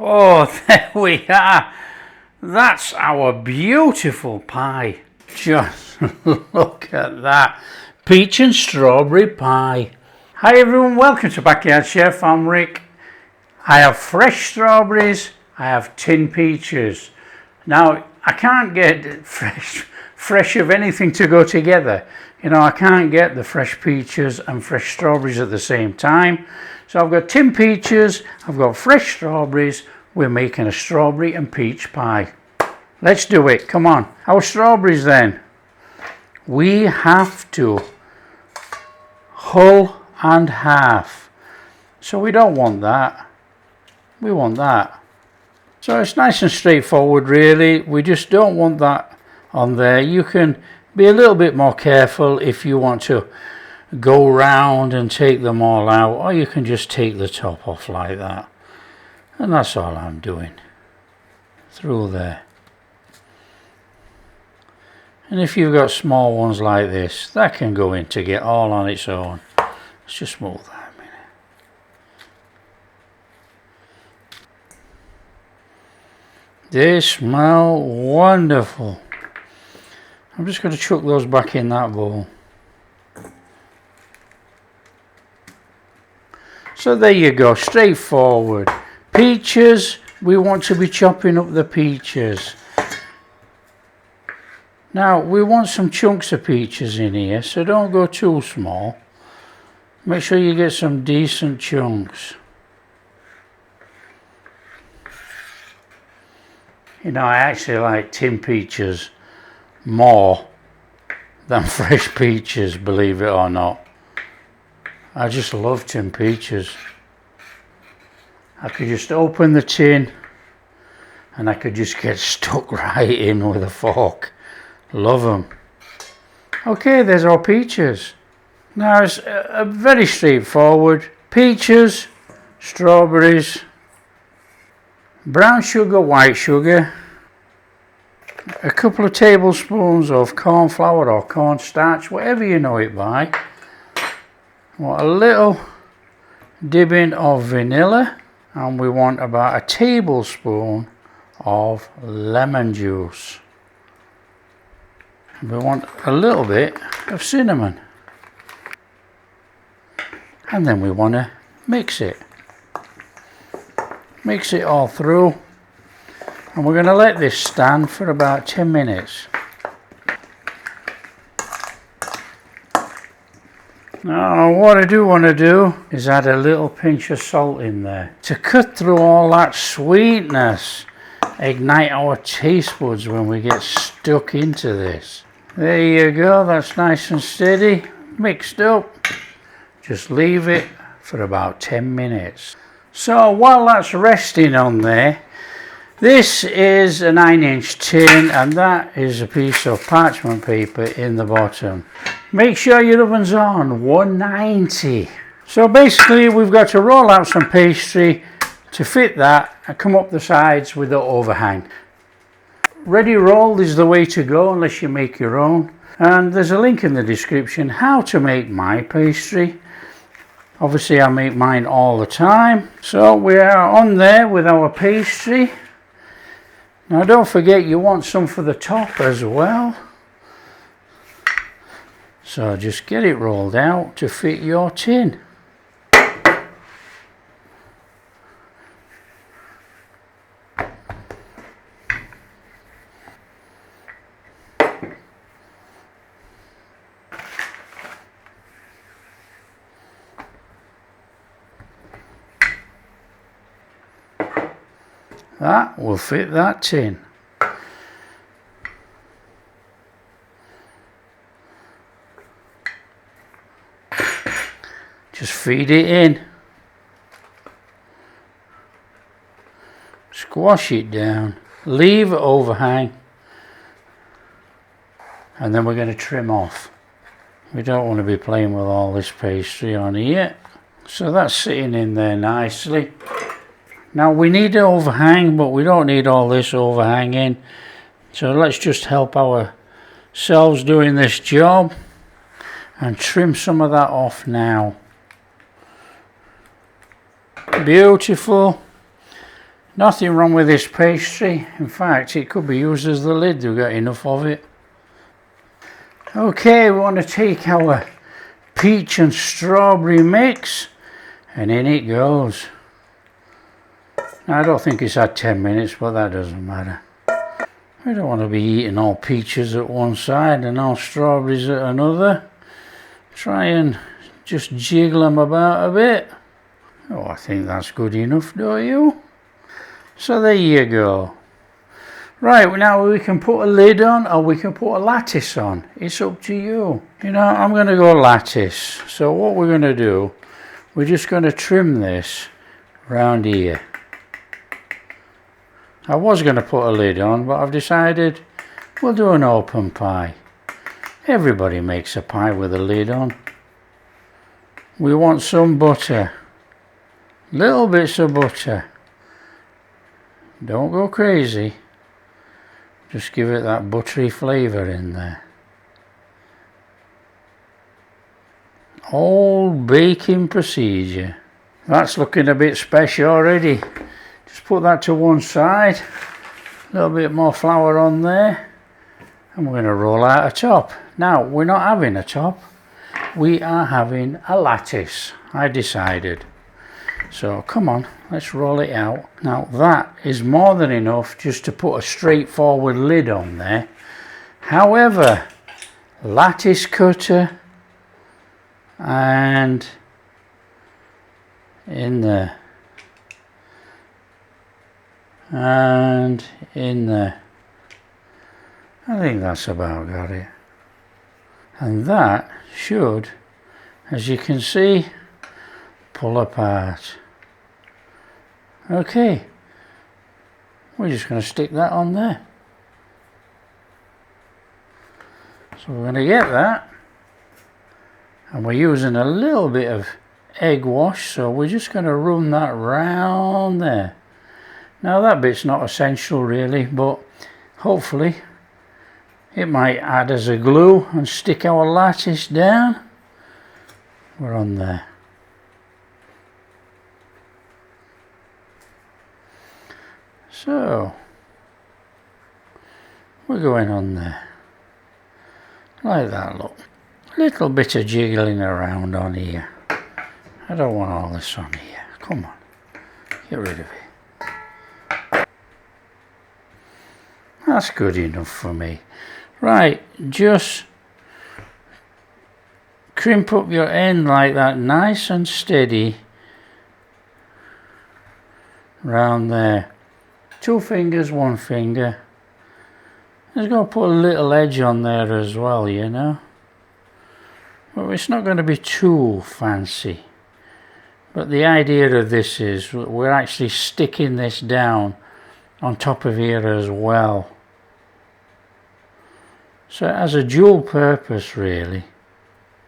Oh, there we are. That's our beautiful pie. Just look at that. Peach and strawberry pie. Hi everyone, welcome to Backyard Chef. I'm Rick. I have fresh strawberries, I have tin peaches. Now, I can't get fresh of anything to go together. You know, I can't get the fresh peaches and fresh strawberries at the same time. So I've got tin peaches, I've got fresh strawberries. We're making a strawberry and peach pie. Let's do it, come on. Our strawberries then. We have to hull and half. So we don't want that. We want that. So it's nice and straightforward really. We just don't want that on there. You can be a little bit more careful if you want to go round and take them all out, or you can just take the top off like that. And that's all I'm doing. Through there. And if you've got small ones like this, that can go in to get all on its own. Let's just move that a minute. They smell wonderful. I'm just going to chuck those back in that bowl. So there you go, straightforward. Peaches, we want to be chopping up the peaches. Now, we want some chunks of peaches in here, so don't go too small. Make sure you get some decent chunks. You know, I actually like tin peaches more than fresh peaches, believe it or not. I just love tin peaches. I could just open the tin and I could just get stuck right in with a fork. Love them. Okay, there's our peaches. Now it's very straightforward. Peaches, strawberries, brown sugar, white sugar, a couple of tablespoons of corn flour or cornstarch, whatever you know it by. Want a little dipping of vanilla, and we want about a tablespoon of lemon juice. We want a little bit of cinnamon, and then we want to mix it all through, and we're going to let this stand for about 10 minutes. Now what I do want to do is add a little pinch of salt in there to cut through all that sweetness, ignite our taste buds when we get stuck into this. There you go, that's nice and steady, mixed up. Just leave it for about 10 minutes. So while that's resting on there, this is a 9-inch tin and that is a piece of parchment paper in the bottom. Make sure your oven's on 190. So basically we've got to roll out some pastry to fit that and come up the sides with the overhang. Ready rolled is the way to go unless you make your own. And there's a link in the description how to make my pastry. Obviously I make mine all the time. So we are on there with our pastry. Now don't forget you want some for the top as well. So just get it rolled out to fit your tin. That will fit that tin. Just feed it in. Squash it down. Leave it overhang. And then we're going to trim off. We don't want to be playing with all this pastry on here. So that's sitting in there nicely. Now we need an overhang, but we don't need all this overhanging. So let's just help ourselves doing this job and trim some of that off now. Beautiful. Nothing wrong with this pastry. In fact, it could be used as the lid. We've got enough of it. Okay, we want to take our peach and strawberry mix, and in it goes. Now, I don't think it's had 10 minutes, but that doesn't matter. We don't want to be eating all peaches at one side and all strawberries at another. Try and just jiggle them about a bit. Oh, I think that's good enough, don't you? So there you go. Right, now we can put a lid on or we can put a lattice on. It's up to you. You know, I'm going to go lattice. So what we're going to do, we're just going to trim this round here. I was going to put a lid on, but I've decided we'll do an open pie. Everybody makes a pie with a lid on. We want some butter. Little bits of butter. Don't go crazy. Just give it that buttery flavour in there. Old baking procedure. That's looking a bit special already. Just put that to one side. A little bit more flour on there. And we're going to roll out a top. Now, we're not having a top. We are having a lattice. I decided. So, come on. Let's roll it out. Now that is more than enough just to put a straightforward lid on there. However, lattice cutter and in there and in there. I think that's about got it. And that should, as you can see, pull apart. Okay, we're just going to stick that on there. So we're going to get that, and we're using a little bit of egg wash, so we're just going to run that round there. Now that bit's not essential really, but hopefully it might add as a glue and stick our lattice down. We're on there. So, we're going on there, like that, look. A little bit of jiggling around on here. I don't want all this on here, come on, get rid of it. That's good enough for me. Right, just crimp up your end like that, nice and steady, round there. 2 fingers, 1 finger. Just going to put a little edge on there as well, you know. Well, it's not going to be too fancy. But the idea of this is we're actually sticking this down on top of here as well. So it has a dual purpose really.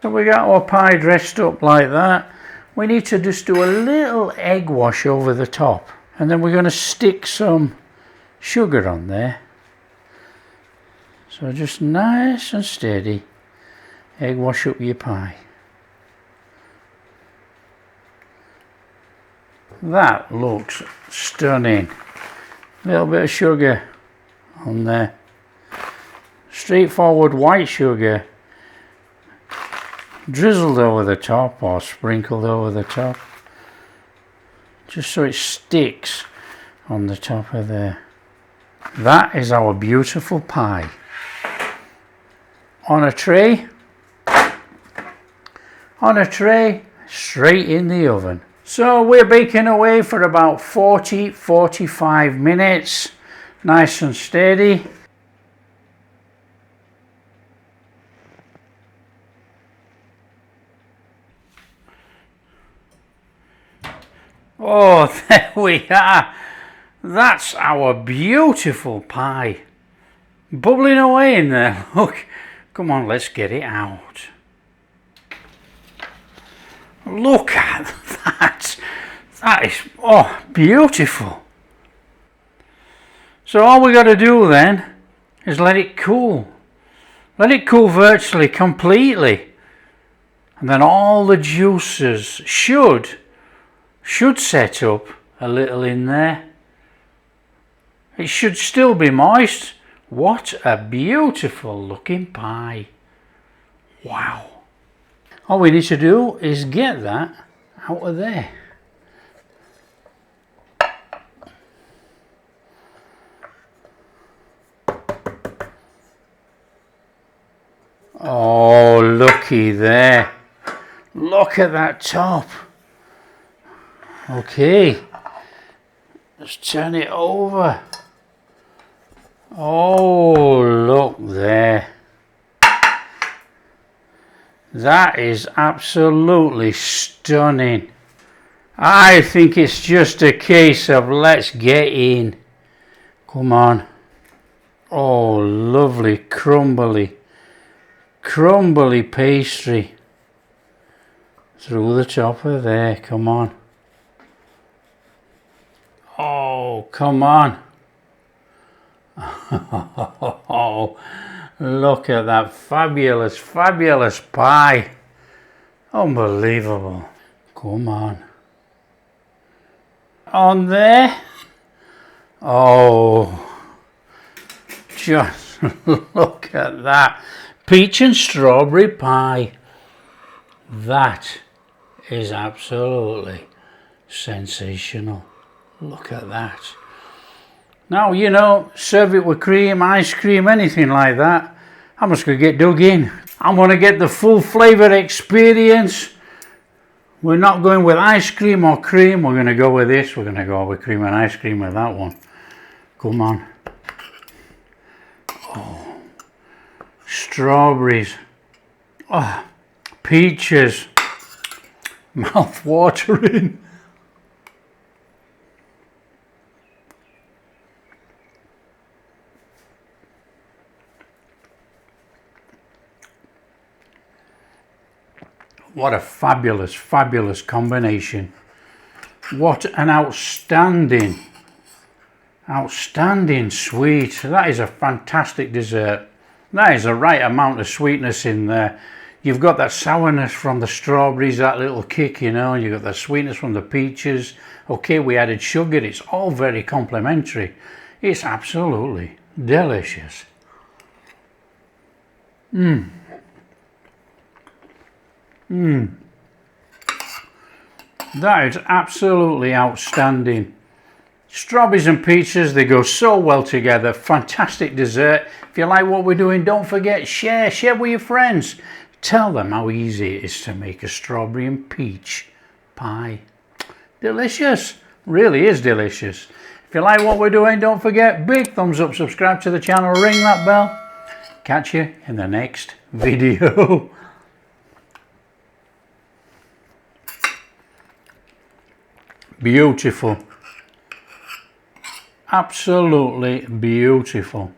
So we got our pie dressed up like that. We need to just do a little egg wash over the top. And then we're going to stick some sugar on there. So just nice and steady. Egg wash up your pie. That looks stunning. A little bit of sugar on there. Straightforward white sugar. Drizzled over the top or sprinkled over the top. Just so it sticks on the top of there. That is our beautiful pie. On a tray, straight in the oven. So we're baking away for about 40-45 minutes, nice and steady. Oh, there we are. That's our beautiful pie. Bubbling away in there, look. Come on, let's get it out. Look at that. That is, oh, beautiful. So all we got to do then is let it cool. Let it cool virtually completely. And then all the juices should set up a little in there. It should still be moist. What a beautiful looking pie. Wow. All we need to do is get that out of there. Oh, looky there. Look at that top. Okay. Let's turn it over. Oh, look there. That is absolutely stunning. I think it's just a case of let's get in. Come on. Oh, lovely crumbly pastry through the top of there. Come on. Oh, come on. Oh, look at that fabulous pie. Unbelievable. Come on. On there. Oh, just look at that. Peach and strawberry pie. That is absolutely sensational. Look at that. Now, you know, serve it with cream, ice cream, anything like that. I'm just going to get dug in. I'm going to get the full flavour experience. We're not going with ice cream or cream. We're going to go with this. We're going to go with cream and ice cream with that one. Come on. Oh, strawberries. Oh, peaches. Mouth watering. What a fabulous combination. What an outstanding sweet. That is a fantastic dessert. That is the right amount of sweetness in there. You've got that sourness from the strawberries, that little kick, you know. You've got that sweetness from the peaches. Okay, we added sugar. It's all very complimentary. It's absolutely delicious. That is absolutely outstanding. Strawberries and peaches, they go so well together. Fantastic dessert. If you like what we're doing, don't forget, share with your friends. Tell them how easy it is to make a strawberry and peach pie. Delicious. Really is delicious. If you like what we're doing, don't forget, big thumbs up, subscribe to the channel, ring that bell. Catch you in the next video. Beautiful. Absolutely beautiful.